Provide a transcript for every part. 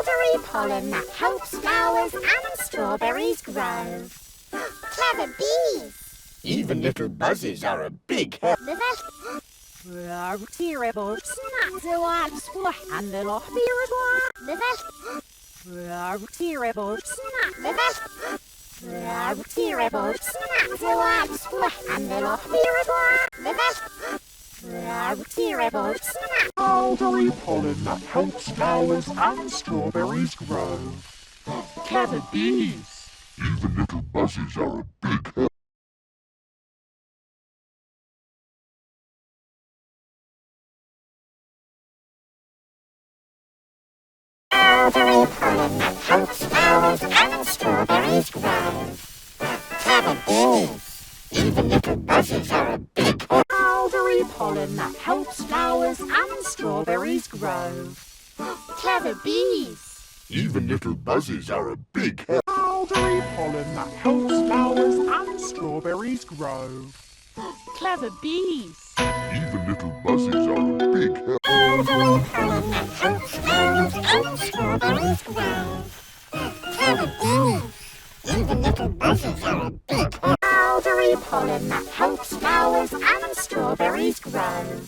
Powdery pollen that helps flowers and strawberries grow. Clever bees. Even little buzzes are a big help. Terrible snaps and little terrible snap. Terrible snaps and little terrible snap. Powdery pollen that helps flowers and strawberries grow. Clever bees. Even little buzzes are a big help. Powdery pollen that helps flowers and strawberries grow. Clever bees. Even little buzzes are a big help. Powdery pollen that helps flowers and strawberries grow. Clever bees. Even little buzzes are a big help. Powdery pollen that helps flowers and strawberries grow. Clever bees. Even little buzzes are a big help. Powdery pollen that helps flowers and strawberries grow. Clever bees. Even little buzzes are a big help. Powdery pollen that helps flowers and strawberries grow.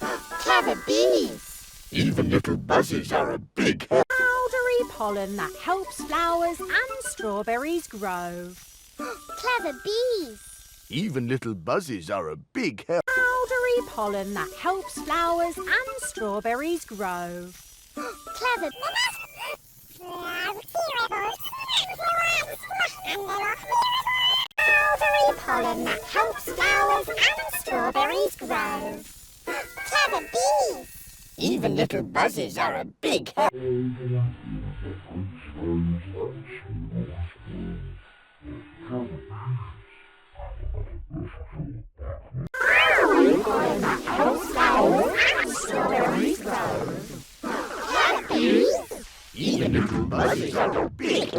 Clever bees. Even little buzzes are a big help. Powdery pollen that helps flowers and strawberries grow. Clever bees. Even little buzzes are a big help. Powdery pollen that helps flowers and strawberries grow. Clever Powdery pollen that helps flowers and strawberries grow. Clever bees. Even little buzzes are a big help. Powdery pollen that helps flowers and strawberries grow. Clever bees. Even little buzzes are a big help.